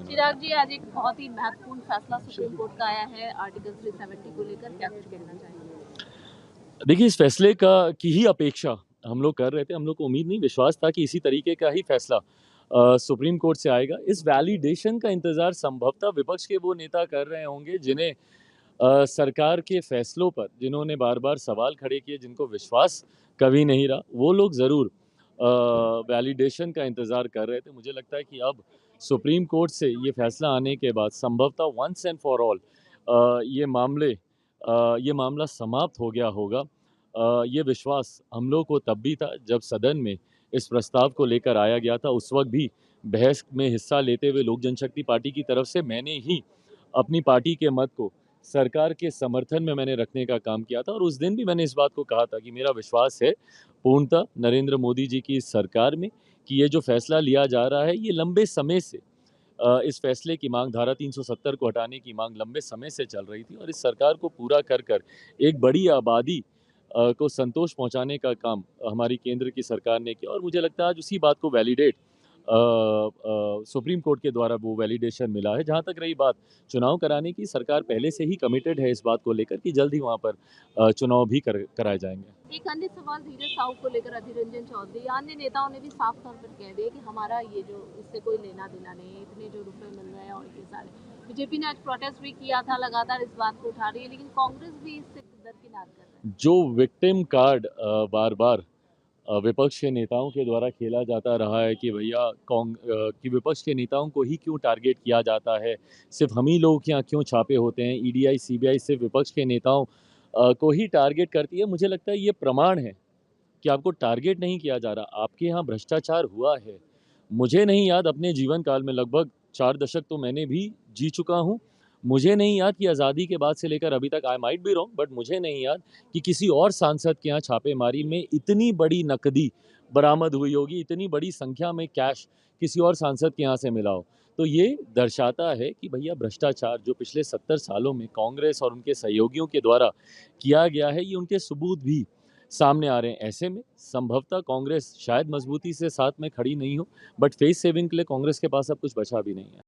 चिराग जी, आज एक बहुत ही महत्वपूर्ण फैसला सुप्रीम कोर्ट का आया है आर्टिकल 370 को लेकर, क्या कुछ कहना चाहेंगे? देखिए, इस फैसले का की ही अपेक्षा हम लोग कर रहे थे। हम लोग को उम्मीद नहीं, विश्वास था कि इसी तरीके का ही फैसला सुप्रीम कोर्ट से आएगा। इस वैलिडेशन का इंतजार संभवतः विपक्ष के वो नेता कर रहे होंगे जिन्हें सरकार के फैसलों पर, जिन्होंने बार बार सवाल खड़े किए, जिनको विश्वास कभी नहीं रहा, वो लोग ज़रूर वैलिडेशन का इंतज़ार कर रहे थे। मुझे लगता है कि अब सुप्रीम कोर्ट से ये फैसला आने के बाद संभवतः वंस एंड फॉर ऑल ये मामला समाप्त हो गया होगा। ये विश्वास हम लोग को तब भी था जब सदन में इस प्रस्ताव को लेकर आया गया था। उस वक्त भी बहस में हिस्सा लेते हुए लोक जनशक्ति पार्टी की तरफ से मैंने ही अपनी पार्टी के मत को सरकार के समर्थन में मैंने रखने का काम किया था, और उस दिन भी मैंने इस बात को कहा था कि मेरा विश्वास है पूर्णतः नरेंद्र मोदी जी की सरकार में कि ये जो फैसला लिया जा रहा है, ये लंबे समय से इस फैसले की मांग, धारा 370 को हटाने की मांग लंबे समय से चल रही थी, और इस सरकार को पूरा कर कर एक बड़ी आबादी को संतोष पहुंचाने का काम हमारी केंद्र की सरकार ने किया। और मुझे लगता है आज उसी बात को वैलिडेट सुप्रीम कोर्ट के द्वारा वो वैलिडेशन मिला है। जहां तक रही बात चुनाव कराने की, सरकार पहले से ही कमिटेड है इस बात को लेकर कि जल्द ही वहां पर चुनाव भी कराए जाएंगे। एक अन्य सवाल धीरज साहू को लेकर अधीर रंजन चौधरी, अन्य नेताओं ने भी साफ तौर पर कह दिया कि हमारा ये जो इससे कोई लेना देना नहीं, इतने जो रुपए मिल रहे हैं और ये सारे। बीजेपी ने आज प्रोटेस्ट भी किया था, लगातार इस बात को उठा रही है, लेकिन कांग्रेस भी इससे दरकिनार कर रहा है। जो विक्टिम कार्ड बार बार विपक्ष के नेताओं के द्वारा खेला जाता रहा है कि भैया कि विपक्ष के नेताओं को ही क्यों टारगेट किया जाता है, सिर्फ हम ही लोग के यहाँ क्यों छापे होते हैं, ईडीआई सीबीआई सिर्फ विपक्ष के नेताओं को ही टारगेट करती है। मुझे लगता है ये प्रमाण है कि आपको टारगेट नहीं किया जा रहा, आपके यहाँ भ्रष्टाचार हुआ है। मुझे नहीं याद, अपने जीवन काल में लगभग 4 दशक तो मैंने भी जी चुका हूँ। मुझे नहीं याद कि आज़ादी के बाद से लेकर अभी तक, I might be wrong, but मुझे नहीं याद कि किसी और सांसद के यहाँ छापेमारी में इतनी बड़ी नकदी बरामद हुई होगी, इतनी बड़ी संख्या में कैश किसी और सांसद के यहाँ से मिला हो। तो ये दर्शाता है कि भैया भ्रष्टाचार जो पिछले 70 सालों में कांग्रेस और उनके सहयोगियों के द्वारा किया गया है, ये उनके सबूत भी सामने आ रहे हैं। ऐसे में संभवतः कांग्रेस शायद मजबूती से साथ में खड़ी नहीं हो, बट फेस सेविंग के लिए कांग्रेस के पास अब कुछ बचा भी नहीं है।